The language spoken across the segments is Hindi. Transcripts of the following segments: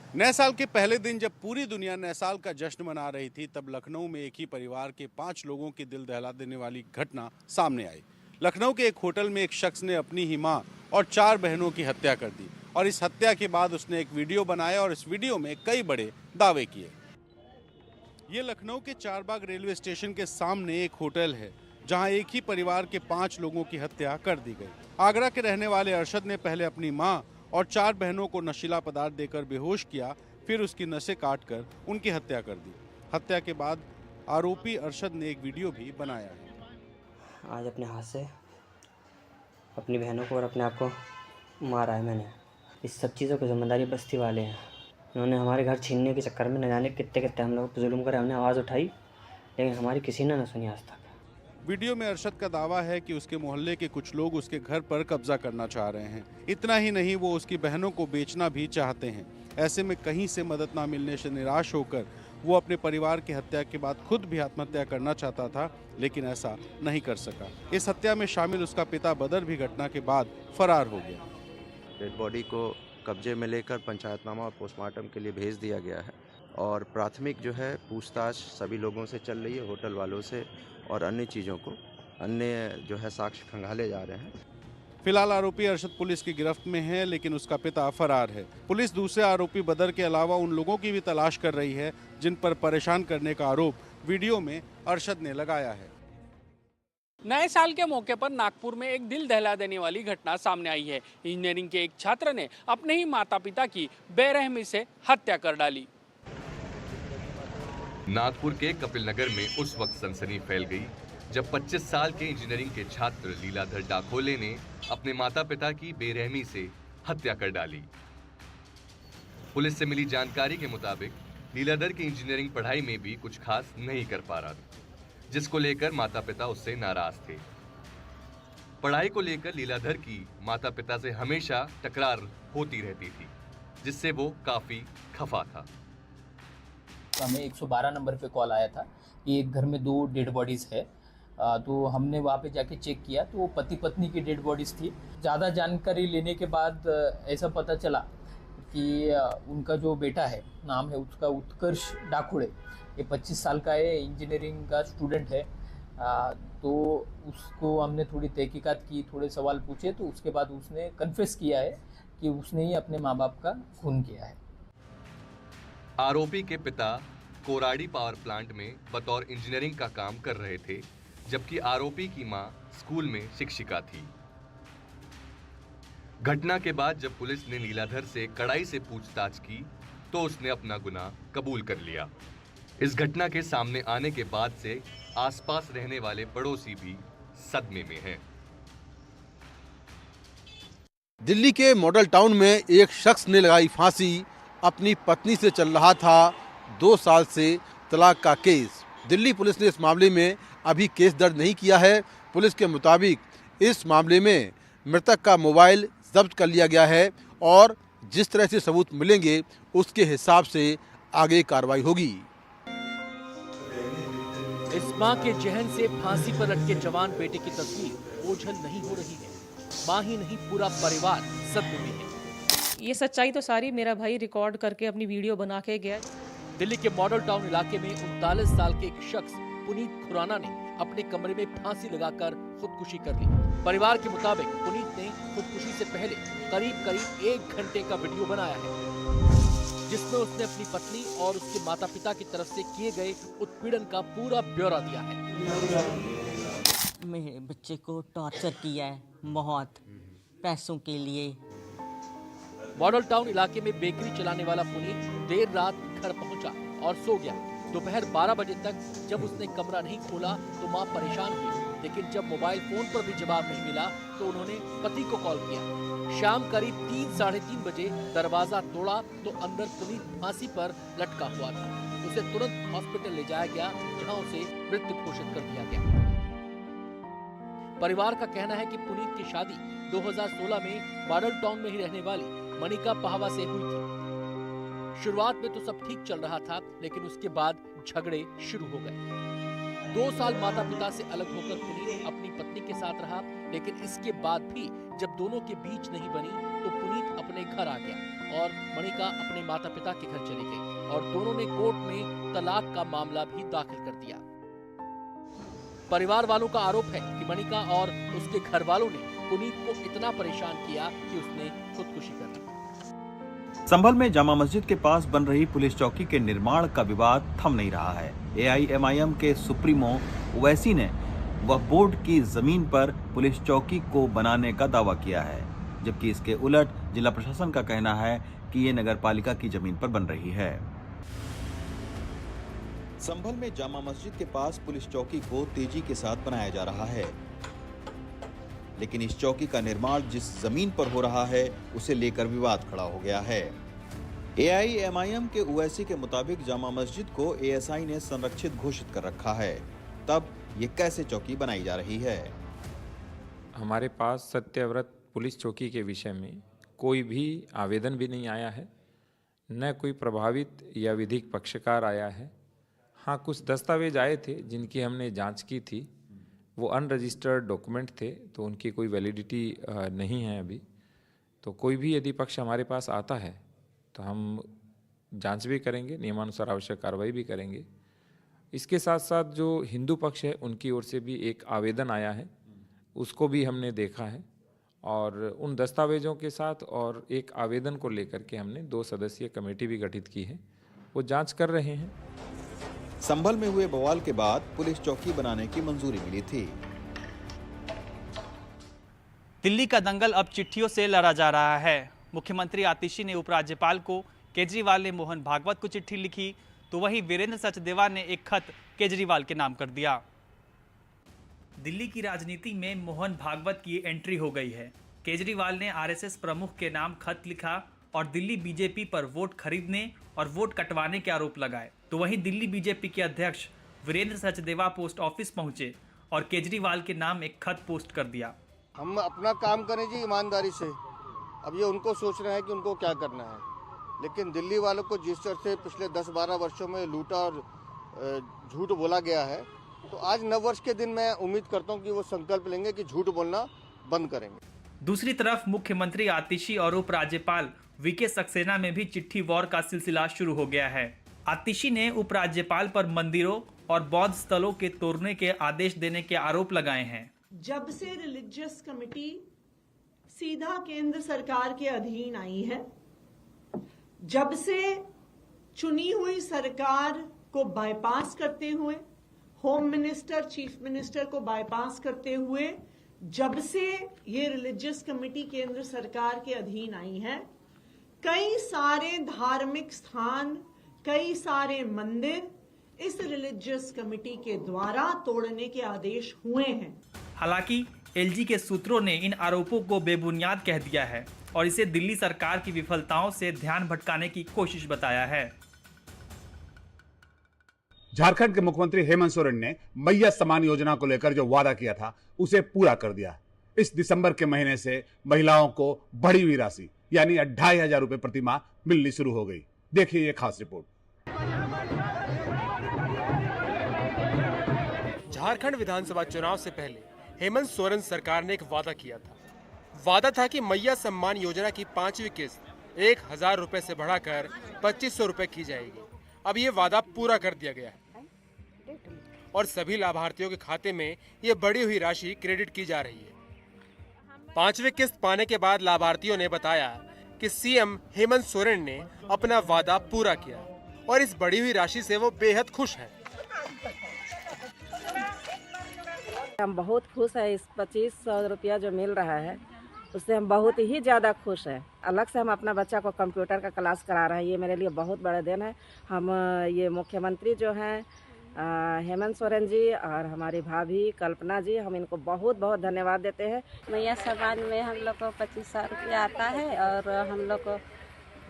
नए साल के पहले दिन जब पूरी दुनिया नए साल का जश्न मना रही थी, तब लखनऊ में एक ही परिवार के 5 लोगों की दिल दहला देने वाली घटना सामने आई। लखनऊ के एक होटल में एक शख्स ने अपनी ही मां और 4 बहनों की हत्या कर दी और इस हत्या के बाद उसने एक वीडियो बनाया और इस वीडियो में कई बड़े दावे किए। ये लखनऊ के चारबाग रेलवे स्टेशन के सामने एक होटल है, जहां एक ही परिवार के 5 लोगों की हत्या कर दी गई। आगरा के रहने वाले अरशद ने पहले अपनी मां और 4 बहनों को नशीला पदार्थ देकर बेहोश किया, फिर उसकी नसें काटकर उनकी हत्या कर दी। हत्या के बाद आरोपी अरशद ने एक वीडियो भी बनाया है। आज अपने हाथ से अपनी बहनों को और अपने आप को मारा है मैंने। इस सब चीज़ों की जिम्मेदारी बस्ती वाले हैं। उन्होंने हमारे घर छीनने के चक्कर में न जाने कितने कितने हम लोग पर जुल्म करे। हमने आवाज़ उठाई लेकिन हमारी किसी ने न सुनी आज तक। वीडियो में अरशद का दावा है कि उसके मोहल्ले के कुछ लोग उसके घर पर कब्जा करना चाह रहे हैं। इतना ही नहीं, वो उसकी बहनों को बेचना भी चाहते हैं। ऐसे में कहीं से मदद ना मिलने से निराश होकर वो अपने परिवार की हत्या के बाद खुद भी आत्महत्या करना चाहता था, लेकिन ऐसा नहीं कर सका। इस हत्या में शामिल उसका पिता बदर भी घटना के बाद फरार हो गया। डेड बॉडी को कब्जे में लेकर पंचायतनामा और पोस्टमार्टम के लिए भेज दिया गया है और प्राथमिक जो है पूछताछ सभी लोगों से चल रही है, होटल वालों से और अन्य चीज़ों को, अन्य जो है साक्ष्य खंगाले जा रहे हैं। फिलहाल आरोपी अरशद पुलिस की गिरफ्त में है, लेकिन उसका पिता फरार है। पुलिस दूसरे आरोपी बदर के अलावा उन लोगों की भी तलाश कर रही है जिन पर परेशान करने का आरोप वीडियो में अरशद ने लगाया है। नए साल के मौके पर नागपुर में एक दिल दहला देने वाली घटना सामने आई है। इंजीनियरिंग के एक छात्र ने अपने ही माता पिता की बेरहमी से हत्या कर डाली। नागपुर के कपिल नगर में उस वक्त सनसनी फैल गई जब 25 साल के इंजीनियरिंग के छात्र लीलाधर डाकोले ने अपने माता पिता की बेरहमी से हत्या कर डाली। पुलिस से मिली जानकारी के मुताबिक लीलाधर की इंजीनियरिंग पढ़ाई में भी कुछ खास नहीं कर पा रहा था, जिसको लेकर माता पिता उससे नाराज थे। पढ़ाई को लेकर लीलाधर की माता पिता से हमेशा तकरार होती रहती थी, जिससे वो काफी खफा था। हमें 112 नंबर पे कॉल आया था कि एक घर में 2 डेड बॉडीज़ है। तो हमने वहाँ पे जाके चेक किया तो वो पति पत्नी की डेड बॉडीज़ थी। ज़्यादा जानकारी लेने के बाद ऐसा पता चला कि उनका जो बेटा है, नाम है उसका उत्कर्ष डाकुड़े, ये 25 साल का है, इंजीनियरिंग का स्टूडेंट है। तो उसको हमने थोड़ी तहकीकात की, थोड़े सवाल पूछे तो उसके बाद उसने कन्फेस किया है कि उसने ही अपने माँ बाप का खून किया है। आरोपी के पिता कोराड़ी पावर प्लांट में बतौर इंजीनियरिंग का काम कर रहे थे, जबकि आरोपी की मां स्कूल में शिक्षिका थी। घटना के बाद जब पुलिस ने लीलाधर से कड़ाई से पूछताछ की तो उसने अपना गुनाह कबूल कर लिया। इस घटना के सामने आने के बाद से आसपास रहने वाले पड़ोसी भी सदमे में हैं। दिल्ली के मॉडल टाउन में एक शख्स ने लगाई फांसी। अपनी पत्नी से चल रहा था 2 साल से तलाक का केस। दिल्ली पुलिस ने इस मामले में अभी केस दर्ज नहीं किया है। पुलिस के मुताबिक इस मामले में मृतक का मोबाइल जब्त कर लिया गया है और जिस तरह से सबूत मिलेंगे उसके हिसाब से आगे कार्रवाई होगी। इस मां के जहन से फांसी पर लटके जवान बेटे की तस्वीर ओझल नहीं हो रही है। मां ही नहीं, पूरा परिवार सदमे में है। ये सच्चाई तो सारी मेरा भाई रिकॉर्ड करके अपनी वीडियो बना के गया। दिल्ली के मॉडल टाउन इलाके में 39 साल के एक शख्स पुनीत खुराना ने अपने कमरे में फांसी लगाकर खुदकुशी कर ली। परिवार के मुताबिक पुनीत ने खुदकुशी से पहले करीब 1 घंटे का वीडियो बनाया है, जिसमें उसने अपनी पत्नी और उसके माता पिता की तरफ से किए गए उत्पीड़न का पूरा ब्यौरा दिया है। मेरे बच्चे को टॉर्चर किया है बहुत, पैसों के लिए। मॉडल टाउन इलाके में बेकरी चलाने वाला पुनीत देर रात घर पहुंचा और सो गया। दोपहर 12 बजे तक जब उसने कमरा नहीं खोला तो मां परेशान हुई, लेकिन जब मोबाइल फोन पर भी जवाब नहीं मिला तो उन्होंने पति को कॉल किया। शाम करीब 3-3:30 बजे दरवाजा तोड़ा तो अंदर पुनीत फांसी पर लटका हुआ था। उसे तुरंत हॉस्पिटल ले जाया गया, जहां उसे मृत घोषित कर दिया गया। परिवार का कहना है कि पुनीत की शादी 2016 में मॉडल टाउन में ही रहने वाली मनिका पाहवा से हुई थी। शुरुआत में तो सब ठीक चल रहा था, लेकिन उसके बाद झगड़े शुरू हो गए। 2 साल माता पिता से अलग होकर पुनीत अपनी पत्नी के साथ रहा, लेकिन इसके बाद भी जब दोनों के बीच नहीं बनी तो पुनीत अपने घर आ गया। और मणिका अपने माता पिता के घर चली गई और दोनों ने कोर्ट में तलाक का मामला भी दाखिल कर दिया। परिवार वालों का आरोप है कि मणिका और उसके घर वालों ने पुनीत को इतना परेशान किया कि उसने खुदकुशी कर ली। संभल में जामा मस्जिद के पास बन रही पुलिस चौकी के निर्माण का विवाद थम नहीं रहा है। AIMIM के सुप्रीमो ओवैसी ने वह बोर्ड की जमीन पर पुलिस चौकी को बनाने का दावा किया है, जबकि इसके उलट जिला प्रशासन का कहना है कि ये नगरपालिका की जमीन पर बन रही है। संभल में जामा मस्जिद के पास पुलिस चौकी को तेजी के साथ बनाया जा रहा है, लेकिन इस चौकी का निर्माण जिस जमीन पर हो रहा है उसे लेकर विवाद खड़ा हो गया है। AIMIM के ओवैसी के मुताबिक जामा मस्जिद को ASI ने संरक्षित घोषित कर रखा है, तब ये कैसे चौकी बनाई जा रही है? हमारे पास सत्यव्रत पुलिस चौकी के विषय में कोई भी आवेदन भी नहीं आया है, न कोई प्रभावित या विधिक पक्षकार आया है। हाँ, कुछ दस्तावेज आए थे जिनकी हमने जांच की थी, वो अनरजिस्टर्ड डॉक्यूमेंट थे, तो उनकी कोई वैलिडिटी नहीं है अभी। तो कोई भी यदि पक्ष हमारे पास आता है तो हम जांच भी करेंगे, नियमानुसार आवश्यक कार्रवाई भी करेंगे। इसके साथ साथ जो हिंदू पक्ष है उनकी ओर से भी एक आवेदन आया है, उसको भी हमने देखा है और उन दस्तावेजों के साथ और एक आवेदन को लेकर के हमने 2 सदस्यीय कमेटी भी गठित की है, वो जांच कर रहे हैं। संभल में हुए बवाल के बाद पुलिस चौकी बनाने की मंजूरी मिली थी। दिल्ली का दंगल अब चिट्ठियों से लड़ा जा रहा है। मुख्यमंत्री आतिशी ने उपराज्यपाल को, केजरीवाल ने मोहन भागवत को चिट्ठी लिखी, तो वहीं वीरेंद्र सचदेवा ने एक खत केजरीवाल के नाम कर दिया। दिल्ली की राजनीति में मोहन भागवत की एंट्री हो गई है। केजरीवाल ने RSS प्रमुख के नाम खत लिखा और दिल्ली बीजेपी पर वोट खरीदने और वोट कटवाने के आरोप लगाए। तो वहीं दिल्ली बीजेपी के अध्यक्ष वीरेंद्र सचदेवा पोस्ट ऑफिस पहुंचे और केजरीवाल के नाम एक खत पोस्ट कर दिया। हम अपना काम करें जी ईमानदारी से, अब ये उनको सोचना है कि उनको क्या करना है, लेकिन दिल्ली वालों को जिस तरह से पिछले 10-12 वर्षों में लूटा और झूठ बोला गया है, तो आज नववर्ष के दिन मैं उम्मीद करता हूं कि वो संकल्प लेंगे कि झूठ बोलना बंद करेंगे। दूसरी तरफ मुख्यमंत्री आतिशी और उपराज्यपाल VK सक्सेना में भी चिट्ठी वॉर का सिलसिला शुरू हो गया है। आतिशी ने उपराज्यपाल पर मंदिरों और बौद्ध स्थलों के तोड़ने के आदेश देने के आरोप लगाए हैं। जब से रिलीजियस कमेटी सीधा केंद्र सरकार के अधीन आई है, जब से चुनी हुई सरकार को बाईपास करते हुए, होम मिनिस्टर, चीफ मिनिस्टर को बाईपास करते हुए, जब से ये रिलीजियस कमेटी केंद्र सरकार के अधीन आई है, कई सारे धार्मिक स्थान, कई सारे मंदिर इस रिलीजियस कमेटी के द्वारा तोड़ने के आदेश हुए हैं। हालांकि LG के सूत्रों ने इन आरोपों को बेबुनियाद कह दिया है और इसे दिल्ली सरकार की विफलताओं से ध्यान भटकाने की कोशिश बताया है। झारखंड के मुख्यमंत्री हेमंत सोरेन ने मैया सम्मान योजना को लेकर जो वादा किया था उसे पूरा कर दिया। इस दिसंबर के महीने से महिलाओं को बढ़ी हुई राशि यानी 2,500 रुपए प्रति माह मिलनी शुरू हो गई। देखिए ये खास रिपोर्ट। झारखंड विधानसभा चुनाव से पहले हेमंत सोरेन सरकार ने एक वादा किया था। वादा था कि मैया सम्मान योजना की 5वीं किस्त 1,000 रुपए से बढ़ाकर 2,500 रुपए की जाएगी। अब ये वादा पूरा कर दिया गया है और सभी लाभार्थियों के खाते में ये बढ़ी हुई राशि क्रेडिट की जा रही है। 5वीं किस्त पाने के बाद लाभार्थियों ने बताया कि CM हेमंत सोरेन ने अपना वादा पूरा किया और इस बढ़ी हुई राशि से वो बेहद खुश हैं। हम बहुत खुश हैं। इस 2,500 रुपया जो मिल रहा है उससे हम बहुत ही ज़्यादा खुश हैं। अलग से हम अपना बच्चा को कंप्यूटर का क्लास करा रहे हैं, ये मेरे लिए बहुत बड़ा दिन है। हम ये मुख्यमंत्री जो हैं हेमंत सोरेन जी और हमारी भाभी कल्पना जी, हम इनको बहुत बहुत धन्यवाद देते हैं। मैया सम्मान में हम लोग को 2,500 रुपया आता है और हम लोग को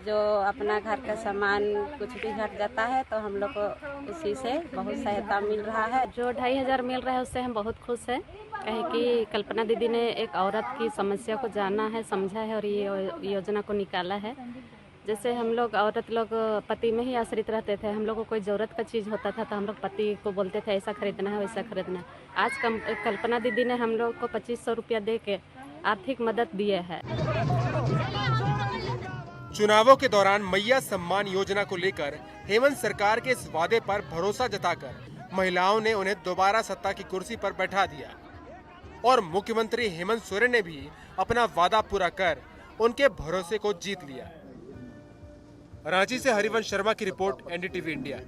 जो अपना घर का सामान कुछ भी घट जाता है तो हम लोग को उसी से बहुत सहायता मिल रहा है। जो 2,500 मिल रहा है उससे हम बहुत खुश हैं। कहे कि कल्पना दीदी ने एक औरत की समस्या को जाना है, समझा है और ये योजना को निकाला है। जैसे हम लोग औरत लोग पति में ही आश्रित रहते थे, हम लोग को कोई ज़रूरत का चीज़ होता था तो हम लोग पति को बोलते थे ऐसा खरीदना है वैसा खरीदना है। आज कल्पना दीदी ने हम लोग को 2,500 रुपया दे के आर्थिक मदद दिए है। चुनावों के दौरान मैया सम्मान योजना को लेकर हेमंत सरकार के इस वादे पर भरोसा जताकर महिलाओं ने उन्हें दोबारा सत्ता की कुर्सी पर बैठा दिया और मुख्यमंत्री हेमंत सोरेन ने भी अपना वादा पूरा कर उनके भरोसे को जीत लिया। रांची से हरिवंश शर्मा की रिपोर्ट, एनडीटीवी इंडिया।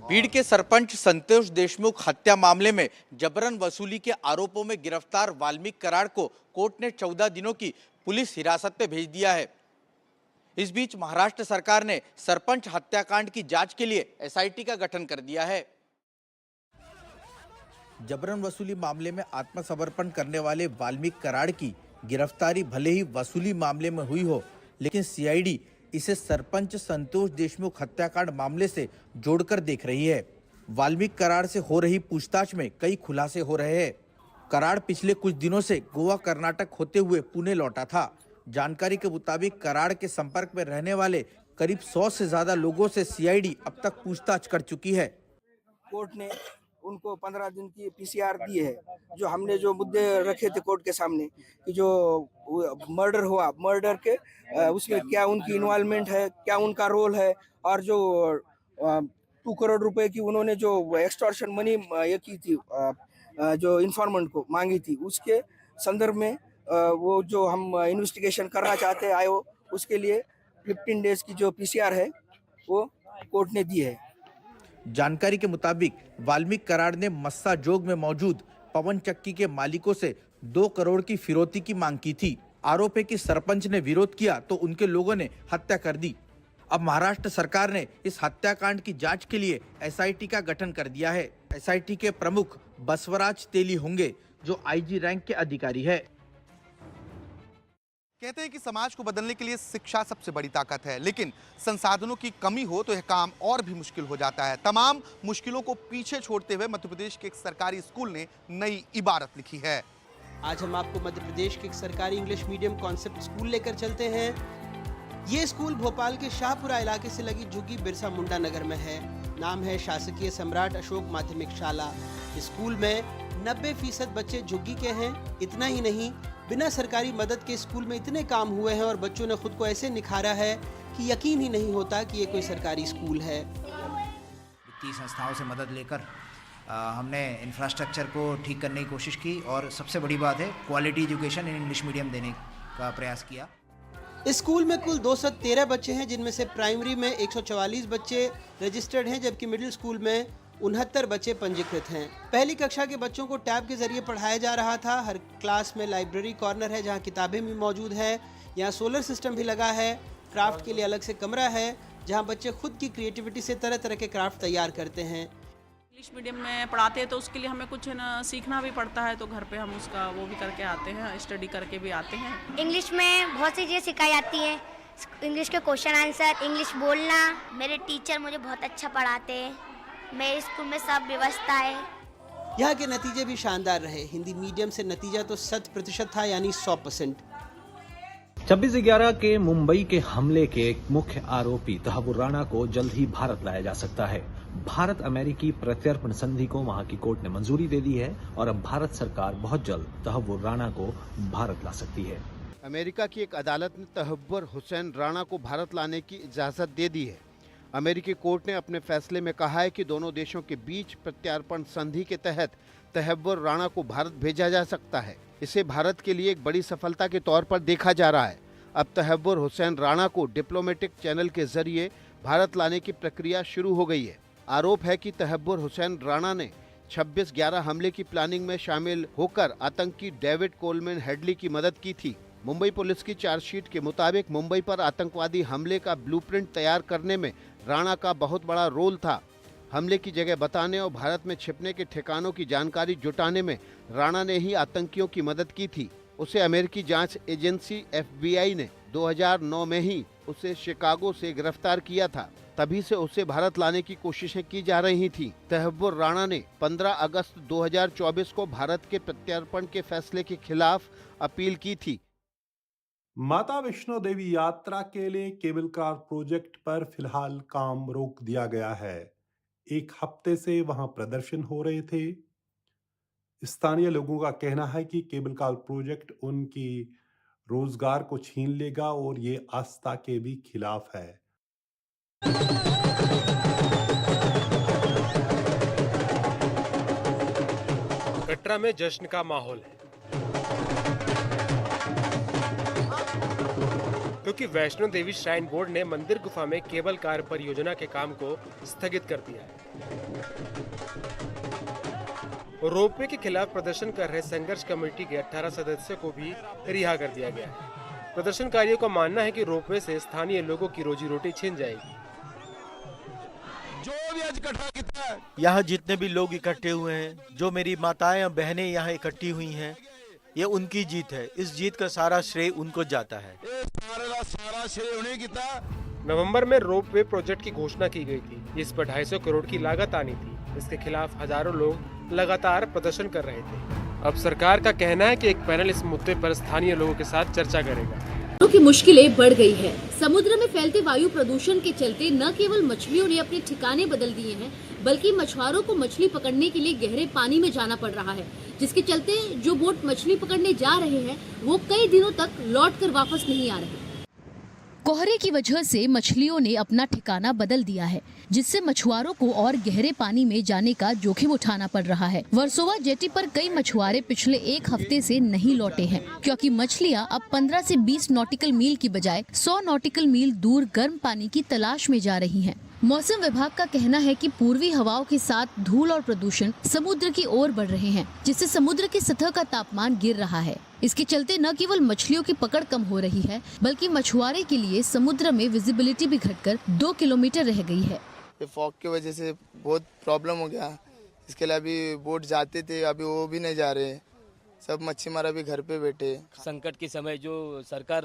बीड़ के सरपंच संतोष देशमुख हत्या मामले में जबरन वसूली के आरोपों में गिरफ्तार वाल्मीकि कराड़ को कोर्ट ने 14 दिनों की पुलिस हिरासत में भेज दिया है। इस बीच महाराष्ट्र सरकार ने सरपंच हत्याकांड की जांच के लिए एसआईटी का गठन कर दिया है। जबरन वसूली मामले में आत्मसमर्पण करने वाले वाल्मीकि कराड़ की गिरफ्तारी भले ही वसूली मामले में हुई हो, लेकिन सीआईडी इसे सरपंच संतोष देशमुख हत्याकांड मामले से जोड़कर देख रही है। वाल्मीकि कराड़ से हो रही पूछताछ में कई खुलासे हो रहे हैं। कराड़ पिछले कुछ दिनों से गोवा कर्नाटक होते हुए पुणे लौटा था। जानकारी के मुताबिक कराड़ के संपर्क में रहने वाले करीब 100 से ज्यादा लोगों से सीआईडी अब तक पूछताछ कर चुकी है। कोर्ट ने उनको 15 दिन की पीसीआर दी है। जो हमने जो मुद्दे रखे थे कोर्ट के सामने कि जो मर्डर हुआ, मर्डर के उसमें क्या उनकी इन्वॉल्वमेंट है, क्या उनका रोल है, और जो 2 करोड़ रुपए की उन्होंने जो एक्सटॉर्शन मनी ये की थी, जो इन्फॉर्मेंट को मांगी थी, उसके संदर्भ में वो जो हम इन्वेस्टिगेशन करना चाहते हैं आयो, उसके लिए 15 डेज की जो पीसीआर है वो कोर्ट ने दी है। जानकारी के मुताबिक वाल्मीकि कराड़ ने मस्सा जोग में मौजूद पवन चक्की के मालिकों से 2 करोड़ की फिरौती की मांग की थी। आरोप है कि सरपंच ने विरोध किया तो उनके लोगों ने हत्या कर दी। अब महाराष्ट्र सरकार ने इस हत्याकांड की जांच के लिए एसआईटी का गठन कर दिया है। एसआईटी के प्रमुख बसवराज तेली होंगे, जो आईजी रैंक के अधिकारी है। कहते हैं कि समाज को बदलने के लिए शिक्षा सबसे बड़ी ताकत है, लेकिन संसाधनों की कमी हो तो यह काम और भी मुश्किल हो जाता है। तमाम मुश्किलों को पीछे छोड़ते हुए मध्य प्रदेश के एक सरकारी स्कूल ने नई इबारत लिखी है। आज हम आपको मध्य प्रदेश के एक सरकारी इंग्लिश मीडियम कॉन्सेप्ट स्कूल लेकर चलते हैं। ये स्कूल भोपाल के शाहपुरा इलाके से लगी झुग्गी बिरसा मुंडा नगर में है। नाम है शासकीय सम्राट अशोक माध्यमिक शाला। स्कूल में 90% बच्चे झुग्गी के हैं। इतना ही नहीं, बिना सरकारी मदद के स्कूल में इतने काम हुए हैं और बच्चों ने खुद को ऐसे निखारा है कि यकीन ही नहीं होता कि ये कोई सरकारी स्कूल है। वित्तीय संस्थाओं से मदद लेकर हमने इंफ्रास्ट्रक्चर को ठीक करने की कोशिश की और सबसे बड़ी बात है quality education in English medium देने का प्रयास किया। स्कूल में कुल 213 बच्चे हैं, जिनमें से प्राइमरी में 144 बच्चे रजिस्टर्ड हैं, जबकि मिडिल स्कूल में 69 बच्चे पंजीकृत हैं। पहली कक्षा के बच्चों को टैब के जरिए पढ़ाया जा रहा था। हर क्लास में लाइब्रेरी कॉर्नर है, जहां किताबें भी मौजूद है। यहां सोलर सिस्टम भी लगा है। क्राफ्ट के लिए अलग से कमरा है, जहां बच्चे खुद की क्रिएटिविटी से तरह तरह के क्राफ्ट तैयार करते हैं। इंग्लिश मीडियम में पढ़ाते हैं तो उसके लिए हमें कुछ न सीखना भी पड़ता है, तो घर पे हम उसका वो भी करके आते हैं, स्टडी करके भी आते हैं। इंग्लिश में बहुत सी चीज़ें सिखाई जाती हैं। इंग्लिश के क्वेश्चन आंसर, इंग्लिश बोलना। मेरे टीचर मुझे बहुत अच्छा पढ़ाते हैं। मेरे स्कूल में सब व्यवस्था है। यहाँ के नतीजे भी शानदार रहे। हिंदी मीडियम से नतीजा तो 100% था, यानी 100%। 26/11 के मुंबई के हमले के एक मुख्य आरोपी तहव्वुर राणा को जल्द ही भारत लाया जा सकता है। भारत अमेरिकी प्रत्यर्पण संधि को वहां की कोर्ट ने मंजूरी दे दी है और अब भारत सरकार बहुत जल्द तहव्वुर राणा को भारत ला सकती है। अमेरिका की एक अदालत ने तहव्वुर हुसैन राणा को भारत लाने की इजाज़त दे दी है। अमेरिकी कोर्ट ने अपने फैसले में कहा है कि दोनों देशों के बीच प्रत्यार्पण संधि के तहत तहव्वुर राणा को भारत भेजा जा सकता है। इसे भारत के लिए एक बड़ी सफलता के तौर पर देखा जा रहा है। अब तहव्वुर हुसैन राणा को डिप्लोमेटिक चैनल के जरिए भारत लाने की प्रक्रिया शुरू हो गई है। आरोप है कि तहव्वुर हुसैन राणा ने 26/11 हमले की प्लानिंग में शामिल होकर आतंकी डेविड कोलमैन हेडली की मदद की थी। मुंबई पुलिस की चार्जशीट के मुताबिक मुंबई पर आतंकवादी हमले का ब्लूप्रिंट तैयार करने में राणा का बहुत बड़ा रोल था। हमले की जगह बताने और भारत में छिपने के ठिकानों की जानकारी जुटाने में राणा ने ही आतंकियों की मदद की थी। उसे अमेरिकी जांच एजेंसी FBI ने 2009 में ही उसे शिकागो से गिरफ्तार किया था। तभी से उसे भारत लाने की कोशिशें की जा रही थी। तहव्वुर राणा ने 15 अगस्त 2024 को भारत के प्रत्यर्पण के फैसले के खिलाफ अपील की थी। माता वैष्णो देवी यात्रा के लिए केबल कार प्रोजेक्ट पर फिलहाल काम रोक दिया गया है। 1 हफ्ते से वहां प्रदर्शन हो रहे थे। स्थानीय लोगों का कहना है कि केबल कार प्रोजेक्ट उनकी रोजगार को छीन लेगा और ये आस्था के भी खिलाफ है। कटरा में जश्न का माहौल है क्योंकि वैष्णो देवी श्राइन बोर्ड ने मंदिर गुफा में केबल कार परियोजना के काम को स्थगित कर दिया है। रोपवे के खिलाफ प्रदर्शन कर रहे संघर्ष कमेटी के 18 सदस्यों को भी रिहा कर दिया गया है। प्रदर्शनकारियों का मानना है कि रोपवे से स्थानीय लोगों की रोजी रोटी छिन जाएगी। जो भी आज इकट्ठा किया है, यहाँ जितने भी लोग इकट्ठे हुए हैं, जो मेरी माताएं और बहनें यहाँ इकट्ठी हुई हैं, ये उनकी जीत है। इस जीत का सारा श्रेय उनको जाता है। सारा श्रेय उन्हें किया। नवंबर में रोपवे प्रोजेक्ट की घोषणा की गई थी। इस पर 250 करोड़ की लागत आनी थी। इसके खिलाफ हजारों लोग लगातार प्रदर्शन कर रहे थे। अब सरकार का कहना है कि एक पैनल इस मुद्दे पर स्थानीय लोगों के साथ चर्चा करेगा। की मुश्किलें बढ़ गई है। समुद्र में फैलते वायु प्रदूषण के चलते न केवल मछलियों ने अपने ठिकाने बदल दिए हैं, बल्कि मछुआरों को मछली पकड़ने के लिए गहरे पानी में जाना पड़ रहा है, जिसके चलते जो बोट मछली पकड़ने जा रहे हैं वो कई दिनों तक लौटकर वापस नहीं आ रहे। कोहरे की वजह से मछलियों ने अपना ठिकाना बदल दिया है, जिससे मछुआरों को और गहरे पानी में जाने का जोखिम उठाना पड़ रहा है। वर्सोवा जेटी पर कई मछुआरे पिछले एक हफ्ते से नहीं लौटे हैं, क्योंकि मछलियां अब 15 से 20 नॉटिकल मील की बजाय 100 नॉटिकल मील दूर गर्म पानी की तलाश में जा रही हैं। मौसम विभाग का कहना है कि पूर्वी हवाओं के साथ धूल और प्रदूषण समुद्र की ओर बढ़ रहे हैं, जिससे समुद्र की सतह का तापमान गिर रहा है। इसके चलते न केवल मछलियों की पकड़ कम हो रही है, बल्कि मछुआरे के लिए समुद्र में विजिबिलिटी भी घटकर 2 किलोमीटर रह गई है। ये फॉग की वजह से बहुत प्रॉब्लम हो गया। इसके लिए अभी बोट जाते थे, अभी वो भी नहीं जा रहे। सब मच्छी मारा भी घर पे बैठे। संकट के समय जो सरकार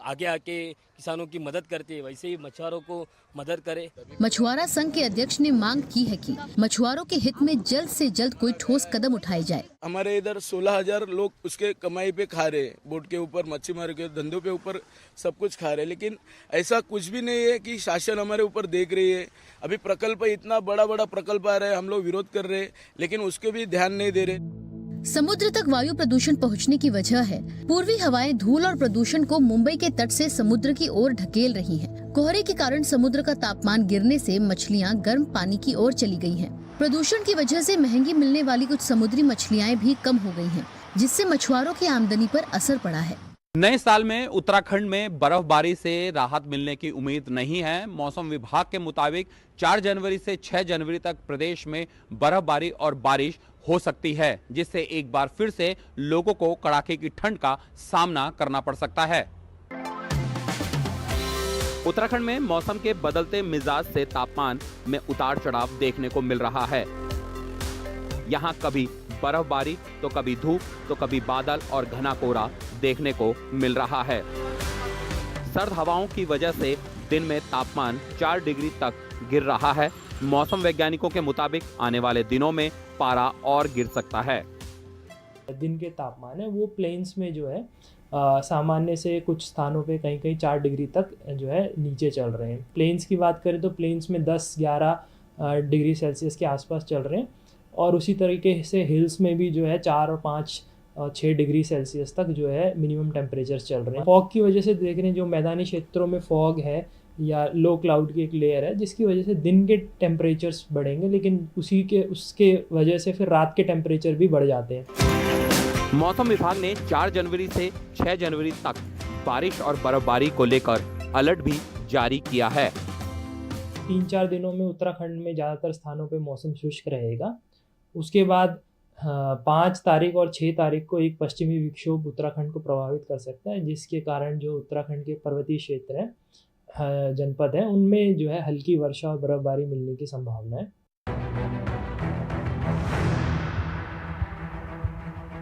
आगे आके किसानों की मदद करती है, वैसे ही मछुआरों को मदद करे। मछुआरा संघ के अध्यक्ष ने मांग की है कि मछुआरों के हित में जल्द से जल्द कोई ठोस कदम उठाए जाए। हमारे इधर 16,000 लोग उसके कमाई पे खा रहे, बोट के ऊपर, मच्छी मारे के धंधों पे ऊपर सब कुछ खा रहे, लेकिन ऐसा कुछ भी नहीं है कि शासन हमारे ऊपर देख रही है। अभी प्रकल्प, इतना बड़ा बड़ा प्रकल्प आ रहा है, हम लोग विरोध कर रहे हैं, लेकिन उसके भी ध्यान नहीं दे रहे। समुद्र तक वायु प्रदूषण पहुंचने की वजह है पूर्वी हवाएं धूल और प्रदूषण को मुंबई के तट से समुद्र की ओर ढकेल रही हैं। कोहरे के कारण समुद्र का तापमान गिरने से मछलियां गर्म पानी की ओर चली गई हैं। प्रदूषण की वजह से महंगी मिलने वाली कुछ समुद्री मछलियां भी कम हो गई हैं, जिससे मछुआरों की आमदनी पर असर पड़ा है। नए साल में उत्तराखंड में बर्फबारी से राहत मिलने की उम्मीद नहीं है। मौसम विभाग के मुताबिक 4 जनवरी से 6 जनवरी तक प्रदेश में बर्फबारी और बारिश हो सकती है, जिससे एक बार फिर से लोगों को कड़ाके की ठंड का सामना करना पड़ सकता है। उत्तराखंड में मौसम के बदलते मिजाज से तापमान में उतार चढ़ाव देखने को मिल रहा है। यहाँ कभी बर्फबारी तो कभी धूप तो कभी बादल और घना कोहरा देखने को मिल रहा है। सर्द हवाओं की वजह से दिन में तापमान 4 डिग्री तक गिर रहा है। मौसम वैज्ञानिकों के मुताबिक आने वाले दिनों में पारा और गिर सकता है। दिन के तापमान है वो प्लेन्स में जो है सामान्य से कुछ स्थानों पे कहीं कहीं 4 डिग्री तक जो है नीचे चल रहे हैं। प्लेन्स की बात करें तो प्लेन्स में 10-11 डिग्री सेल्सियस के आसपास चल रहे हैं, और उसी तरीके से हिल्स में भी जो है 4 और 5 और 6 डिग्री सेल्सियस तक जो है मिनिमम टेम्परेचर चल रहे हैं। फॉग की वजह से देख रहे हैं जो मैदानी क्षेत्रों में फॉग है या लो क्लाउड की एक लेयर है, जिसकी वजह से दिन के टेम्परेचर्स बढ़ेंगे, लेकिन उसके वजह से फिर रात के टेम्परेचर भी बढ़ जाते हैं। मौसम विभाग ने 4 जनवरी से 6 जनवरी तक बारिश और बर्फबारी को लेकर अलर्ट भी जारी किया है। 3-4 दिनों में उत्तराखंड में ज़्यादातर स्थानों पे मौसम शुष्क रहेगा। उसके बाद 5 तारीख और 6 तारीख को एक पश्चिमी विक्षोभ उत्तराखंड को प्रभावित कर सकता है, जिसके कारण जो उत्तराखंड के पर्वतीय क्षेत्र हैं, जनपद हैं, उनमें जो है हल्की वर्षा और बर्फबारी मिलने की संभावना है।